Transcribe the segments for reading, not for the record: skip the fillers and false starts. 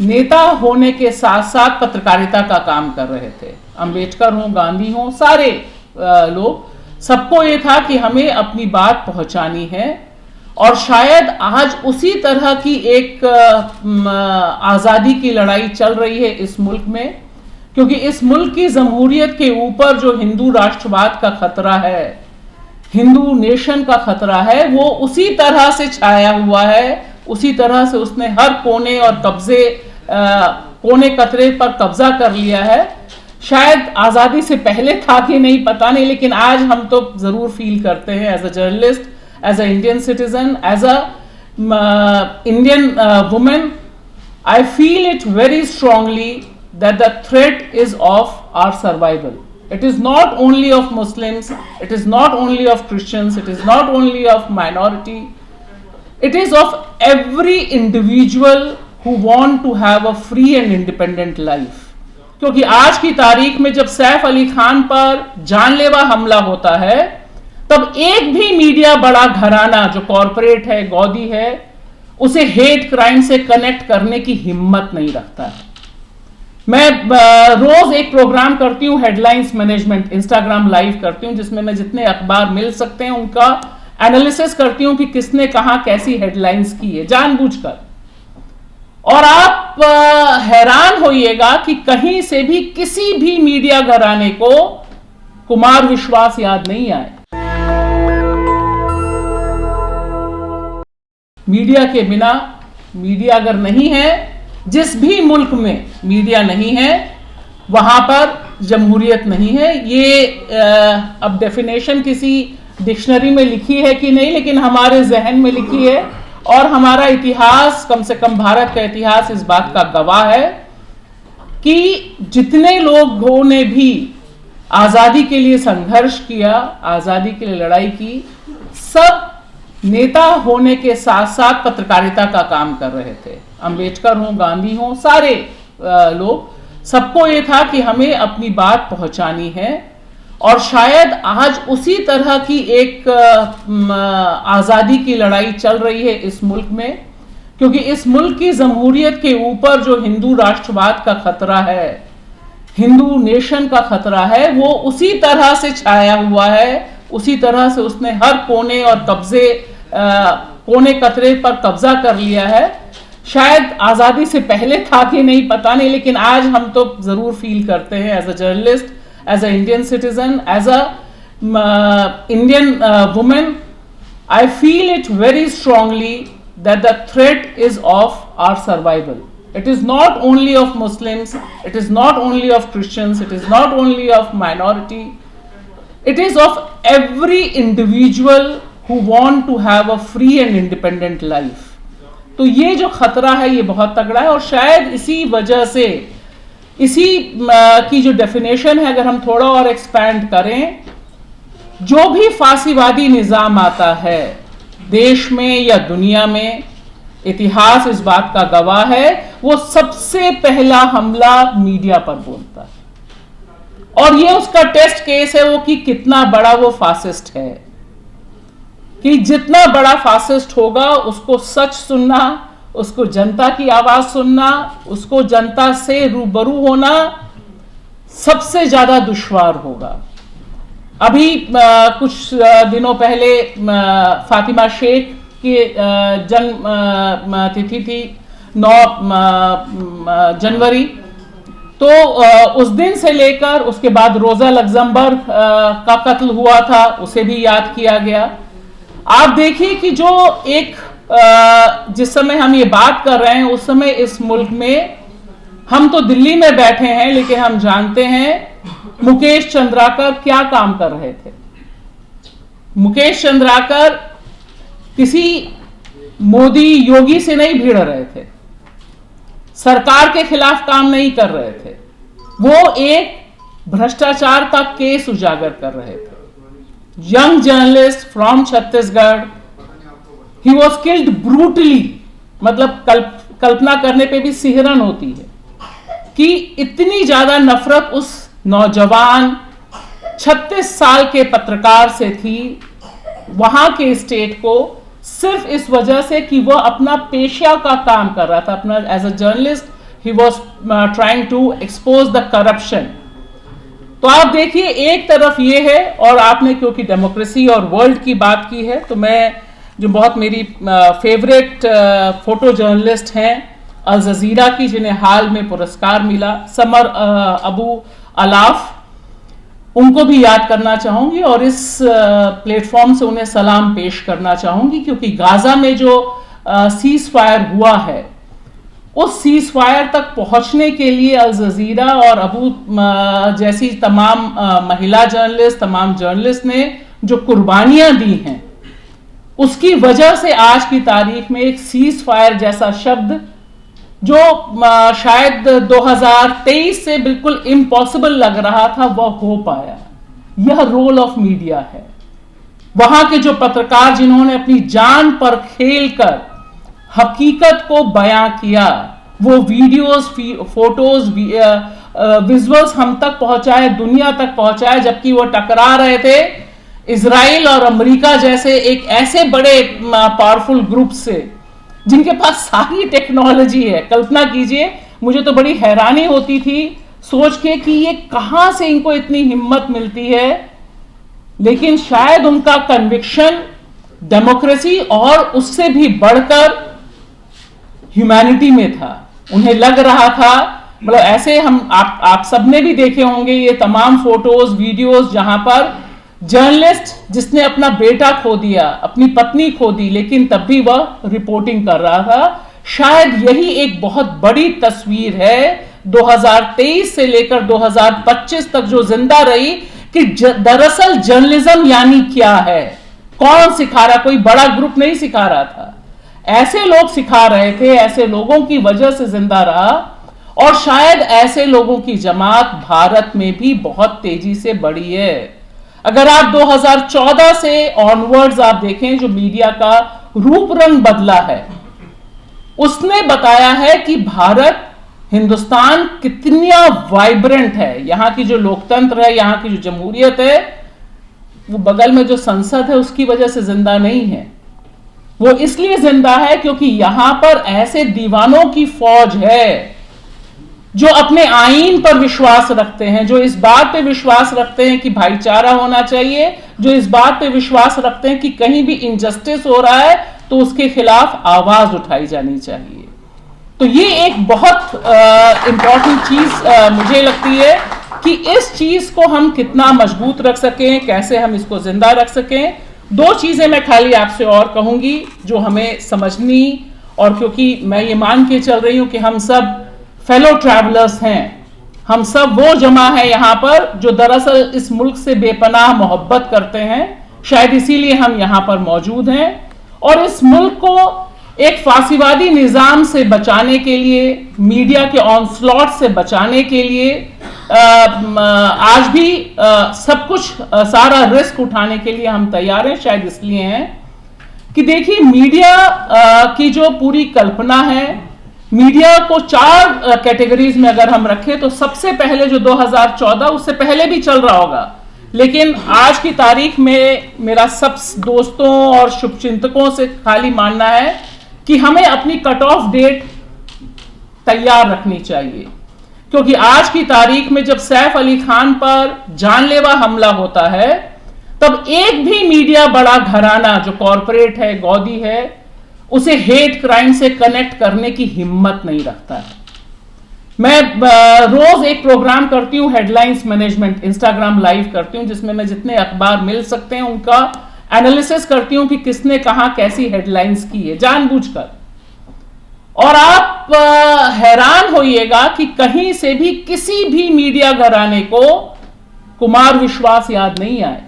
नेता होने के साथ साथ पत्रकारिता का काम कर रहे थे। अंबेडकर हो, गांधी हो, सारे लोग, सबको ये था कि हमें अपनी बात पहुंचानी है। और शायद आज उसी तरह की एक आज़ादी की लड़ाई चल रही है इस मुल्क में, क्योंकि इस मुल्क की जमहूरियत के ऊपर जो हिंदू राष्ट्रवाद का खतरा है, हिंदू नेशन का खतरा है, वो उसी तरह से छाया हुआ है, उसी तरह से उसने हर कोने और कोने कतरे पर कब्जा कर लिया है। शायद आज़ादी से पहले था कि नहीं पता नहीं, लेकिन आज हम तो ज़रूर फील करते हैं as a journalist, as a Indian citizen, as a Indian women, I feel it very strongly that the threat is of our survival. It is not only of Muslims, it is not only of Christians, it is not only of minority, it is of every individual who want to have a free and independent life. क्योंकि आज की तारीख में जब सैफ अली खान पर जानलेवा हमला होता है, तब एक भी मीडिया बड़ा घराना जो कॉरपोरेट है, गौदी है, उसे हेट क्राइम से कनेक्ट करने की हिम्मत नहीं रखता है। मैं रोज एक प्रोग्राम करती हूं, हेडलाइंस मैनेजमेंट, इंस्टाग्राम लाइव करती हूं, जिसमें मैं जितने अखबार मिल सकते हैं उनका एनालिसिस करती हूं कि किसने कहां कैसी हेडलाइंस की है, जानबूझकर। और आप हैरान होइएगा कि कहीं से भी किसी भी मीडिया घराने को कुमार विश्वास याद नहीं आए। मीडिया के बिना, मीडिया अगर नहीं है, जिस भी मुल्क में मीडिया नहीं है वहां पर जमहूरियत नहीं है। ये अब डेफिनेशन किसी डिक्शनरी में लिखी है कि नहीं, लेकिन हमारे जहन में लिखी है। और हमारा इतिहास, कम से कम भारत का इतिहास, इस बात का गवाह है कि जितने लोगों ने भी आज़ादी के लिए संघर्ष किया, आज़ादी के लिए लड़ाई की, सब नेता होने के साथ साथ पत्रकारिता का काम कर रहे थे। अंबेडकर हो, गांधी हो, सारे लोग, सबको ये था कि हमें अपनी बात पहुंचानी है। और शायद आज उसी तरह की एक आज़ादी की लड़ाई चल रही है इस मुल्क में, क्योंकि इस मुल्क की जमहूरियत के ऊपर जो हिंदू राष्ट्रवाद का खतरा है, हिंदू नेशन का खतरा है, वो उसी तरह से छाया हुआ है, उसी तरह से उसने हर कोने और कोने कतरे पर कब्जा कर लिया है। शायद आज़ादी से पहले था कि नहीं पता नहीं, लेकिन आज हम तो ज़रूर फील करते हैं as a journalist, as a Indian citizen, as a Indian women, I feel it very strongly that the threat is of our survival. It is not only of Muslims, it is not only of Christians, it is not only of minority, it is of every individual who want to have a free and independent life. तो ये जो खतरा है ये बहुत तगड़ा है। और शायद इसी वजह से, इसी की जो डेफिनेशन है, अगर हम थोड़ा और एक्सपैंड करें, जो भी फांसीवादी निजाम आता है देश में या दुनिया में, इतिहास इस बात का गवाह है, वो सबसे पहला हमला मीडिया पर बोलता है। और ये उसका टेस्ट केस है वो कि कितना बड़ा वो फासिस्ट है, कि जितना बड़ा फासिस्ट होगा उसको सच सुनना, उसको जनता की आवाज सुनना, उसको जनता से रूबरू होना सबसे ज्यादा दुश्वार होगा। अभी कुछ दिनों पहले फातिमा शेख की जन्म तिथि थी 9 जनवरी, तो उस दिन से लेकर उसके बाद रोजा लग्जमबर्ग का कत्ल हुआ था, उसे भी याद किया गया। आप देखिए कि जो एक जिस समय हम ये बात कर रहे हैं उस समय इस मुल्क में, हम तो दिल्ली में बैठे हैं, लेकिन हम जानते हैं मुकेश चंद्राकर क्या काम कर रहे थे। मुकेश चंद्राकर किसी मोदी योगी से नहीं भिड़ रहे थे, सरकार के खिलाफ काम नहीं कर रहे थे, वो एक भ्रष्टाचार का केस उजागर कर रहे थे। Young journalist from Chhattisgarh, he was killed brutally, मतलब कल्पना करने पे भी सिहरन होती है कि इतनी ज्यादा नफरत उस नौजवान 36 साल के पत्रकार से थी वहां के स्टेट को, सिर्फ इस वजह से कि वह अपना पेशा का काम कर रहा था, अपना एज अ जर्नलिस्ट ही was trying to expose the corruption. तो आप देखिए, एक तरफ ये है, और आपने क्योंकि डेमोक्रेसी और वर्ल्ड की बात की है, तो मैं जो बहुत मेरी फेवरेट फोटो जर्नलिस्ट हैं अल जजीरा की, जिन्हें हाल में पुरस्कार मिला, समर अबू अलाफ, उनको भी याद करना चाहूंगी और इस प्लेटफॉर्म से उन्हें सलाम पेश करना चाहूंगी, क्योंकि गाजा में जो सीज फायर हुआ है, उस सीज फायर तक पहुंचने के लिए अल जजीरा और अबू जैसी तमाम महिला जर्नलिस्ट, तमाम जर्नलिस्ट ने जो कुर्बानियां दी हैं, उसकी वजह से आज की तारीख में एक सीज फायर जैसा शब्द, जो शायद 2023 से बिल्कुल इम्पॉसिबल लग रहा था, वह हो पाया। यह रोल ऑफ मीडिया है। वहां के जो पत्रकार जिन्होंने अपनी जान पर खेलकर हकीकत को बयां किया, वो वीडियोस, फोटोज, विजुअल्स हम तक पहुंचाए, दुनिया तक पहुंचाए, जबकि वो टकरा रहे थे इजराइल और अमेरिका जैसे एक ऐसे बड़े पावरफुल ग्रुप से, जिनके पास सारी टेक्नोलॉजी है। कल्पना कीजिए, मुझे तो बड़ी हैरानी होती थी सोच के कि ये कहां से इनको इतनी हिम्मत मिलती है, लेकिन शायद उनका कन्विक्शन डेमोक्रेसी और उससे भी बढ़कर ह्यूमैनिटी में था। उन्हें लग रहा था, मतलब ऐसे हम आप सबने भी देखे होंगे ये तमाम फोटोज, वीडियोस, जहां पर जर्नलिस्ट जिसने अपना बेटा खो दिया, अपनी पत्नी खो दी, लेकिन तब भी वह रिपोर्टिंग कर रहा था। शायद यही एक बहुत बड़ी तस्वीर है 2023 से लेकर 2025 तक जो जिंदा रही, कि दरअसल जर्नलिज्म यानी क्या है। कौन सिखा रहा? कोई बड़ा ग्रुप नहीं सिखा रहा था, ऐसे लोग सिखा रहे थे, ऐसे लोगों की वजह से जिंदा रहा। और शायद ऐसे लोगों की जमात भारत में भी बहुत तेजी से बढ़ी है। अगर आप 2014 से ऑनवर्ड्स आप देखें, जो मीडिया का रूप रंग बदला है, उसने बताया है कि भारत, हिंदुस्तान कितना वाइब्रेंट है। यहां की जो लोकतंत्र है, यहां की जो जमहूरियत है, वो बगल में जो संसद है उसकी वजह से जिंदा नहीं है। वो इसलिए जिंदा है क्योंकि यहां पर ऐसे दीवानों की फौज है जो अपने आईन पर विश्वास रखते हैं, जो इस बात पे विश्वास रखते हैं कि भाईचारा होना चाहिए, जो इस बात पे विश्वास रखते हैं कि कहीं भी इनजस्टिस हो रहा है तो उसके खिलाफ आवाज उठाई जानी चाहिए। तो ये एक बहुत इंपॉर्टेंट चीज मुझे लगती है कि इस चीज को हम कितना मजबूत रख सकें, कैसे हम इसको जिंदा रख सकें। दो चीजें मैं खाली आपसे और कहूंगी जो हमें समझनी, और क्योंकि मैं ये मान के चल रही हूं कि हम सब फेलो ट्रैवलर्स हैं, हम सब वो जमा है यहां पर जो दरअसल इस मुल्क से बेपनाह मोहब्बत करते हैं, शायद इसीलिए हम यहां पर मौजूद हैं। और इस मुल्क को एक फांसीवादी निजाम से बचाने के लिए, मीडिया के ऑनस्लॉट से बचाने के लिए आज भी सब कुछ, सारा रिस्क उठाने के लिए हम तैयार हैं। शायद इसलिए हैं कि देखिए, मीडिया की जो पूरी कल्पना है, मीडिया को चार कैटेगरीज में अगर हम रखें, तो सबसे पहले जो 2014, उससे पहले भी चल रहा होगा, लेकिन आज की तारीख में मेरा सब दोस्तों और शुभचिंतकों से खाली मानना है कि हमें अपनी कट ऑफ डेट तैयार रखनी चाहिए। क्योंकि आज की तारीख में जब सैफ अली खान पर जानलेवा हमला होता है, तब एक भी मीडिया बड़ा घराना जो कॉरपोरेट है, गौदी है, उसे हेट क्राइम से कनेक्ट करने की हिम्मत नहीं रखता है। मैं रोज एक प्रोग्राम करती हूं, हेडलाइंस मैनेजमेंट, इंस्टाग्राम लाइव करती हूं, जिसमें मैं जितने अखबार मिल सकते हैं उनका एनालिसिस करती हूं कि किसने कहां कैसी हेडलाइंस की है, जानबूझकर। और आप हैरान होइएगा कि कहीं से भी किसी भी मीडिया घराने को कुमार विश्वास याद नहीं आए,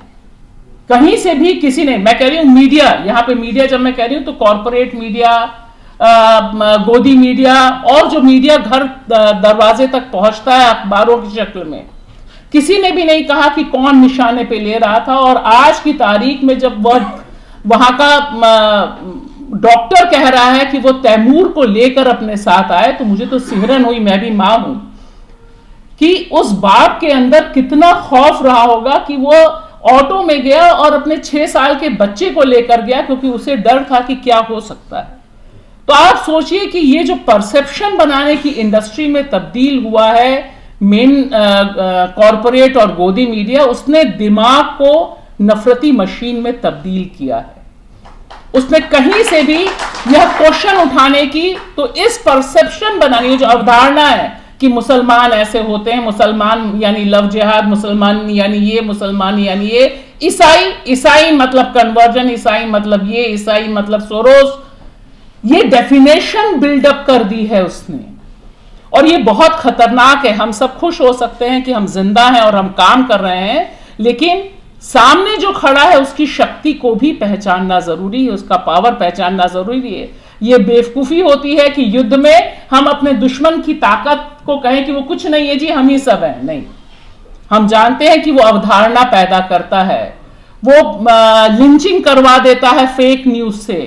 कहीं से भी किसी ने। मैं कह रही हूं मीडिया, यहां पे मीडिया जब मैं कह रही हूं तो कॉरपोरेट मीडिया, गोदी मीडिया, और जो मीडिया घर दरवाजे तक पहुंचता है अखबारों की शक्ल में, किसी ने भी नहीं कहा कि कौन निशाने पे ले रहा था। और आज की तारीख में जब वहां का डॉक्टर कह रहा है कि वो तैमूर को लेकर अपने साथ आए, तो मुझे तो सिहरन हुई, मैं भी मां हूं, कि उस बाप के अंदर कितना खौफ रहा होगा कि वो ऑटो में गया और अपने 6 साल के बच्चे को लेकर गया, क्योंकि उसे डर था कि क्या हो सकता है। तो आप सोचिए कि ये जो परसेप्शन बनाने की इंडस्ट्री में तब्दील हुआ है मेन कॉरपोरेट और गोदी मीडिया, उसने दिमाग को नफरती मशीन में तब्दील किया है। उसने कहीं से भी यह क्वेश्चन उठाने की, तो इस परसेप्शन बनाने, जो अवधारणा है कि मुसलमान ऐसे होते हैं, मुसलमान यानी लव जिहाद, मुसलमान यानी ये, मुसलमान यानी ये, ईसाई मतलब कन्वर्जन, ईसाई मतलब ये, ईसाई मतलब सोरोस, ये डेफिनेशन बिल्डअप कर दी है उसने। और ये बहुत खतरनाक है। हम सब खुश हो सकते हैं कि हम जिंदा हैं और हम काम कर रहे हैं, लेकिन सामने जो खड़ा है उसकी शक्ति को भी पहचानना जरूरी है, उसका पावर पहचानना जरूरी है। ये बेवकूफी होती है कि युद्ध में हम अपने दुश्मन की ताकत को कहें कि वो कुछ नहीं है जी, हम ही सब हैं। नहीं, हम जानते हैं कि वो अवधारणा पैदा करता है, वो लिंचिंग करवा देता है फेक न्यूज से।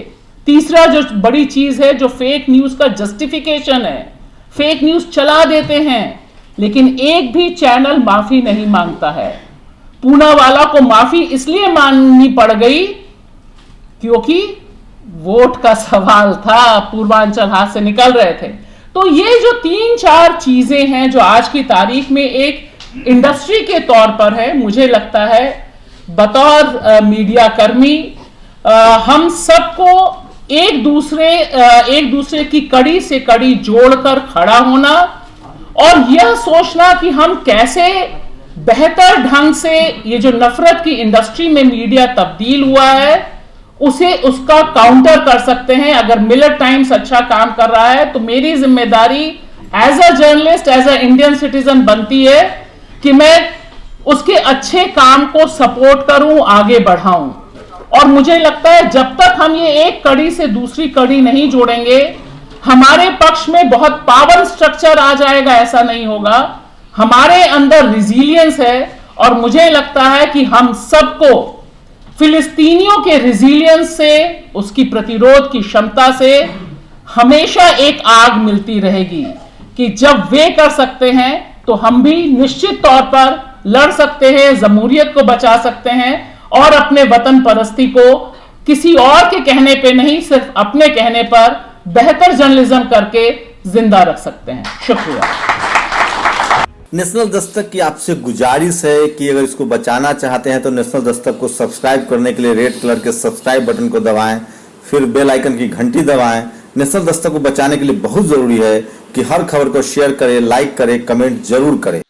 तीसरा जो बड़ी चीज है, जो फेक न्यूज का जस्टिफिकेशन है, फेक न्यूज चला देते हैं लेकिन एक भी चैनल माफी नहीं मांगता है। पूनावाला को माफी इसलिए मांगनी पड़ गई क्योंकि वोट का सवाल था, पूर्वांचल हाथ से निकल रहे थे। तो ये जो 3-4 चीजें हैं जो आज की तारीख में एक इंडस्ट्री के तौर पर है, मुझे लगता है बतौर मीडिया कर्मी हम सबको एक दूसरे की कड़ी से कड़ी जोड़कर खड़ा होना और यह सोचना कि हम कैसे बेहतर ढंग से ये जो नफरत की इंडस्ट्री में मीडिया तब्दील हुआ है उसका काउंटर कर सकते हैं। अगर मिलर टाइम्स अच्छा काम कर रहा है तो मेरी जिम्मेदारी as a journalist, as a Indian citizen बनती है कि मैं उसके अच्छे काम को सपोर्ट करूं, आगे बढ़ाऊं। और मुझे लगता है जब तक हम ये एक कड़ी से दूसरी कड़ी नहीं जोड़ेंगे, हमारे पक्ष में बहुत पावर स्ट्रक्चर आ जाएगा, ऐसा नहीं होगा। हमारे अंदर रिजिलियंस है और मुझे लगता है कि हम सबको फिलिस्तीनियों के रिजिलियंस से, उसकी प्रतिरोध की क्षमता से हमेशा एक आग मिलती रहेगी कि जब वे कर सकते हैं तो हम भी निश्चित तौर पर लड़ सकते हैं, जमहूरियत को बचा सकते हैं और अपने वतन परस्ती को किसी और के कहने पे नहीं, सिर्फ अपने कहने पर बेहतर जर्नलिज्म करके जिंदा रख सकते हैं। शुक्रिया। नेशनल दस्तक की आपसे गुजारिश है कि अगर इसको बचाना चाहते हैं तो नेशनल दस्तक को सब्सक्राइब करने के लिए रेड कलर के सब्सक्राइब बटन को दबाएं, फिर बेल आइकन की घंटी दबाएं। नेशनल दस्तक को बचाने के लिए बहुत जरूरी है कि हर खबर को शेयर करें, लाइक करें, कमेंट जरूर करें।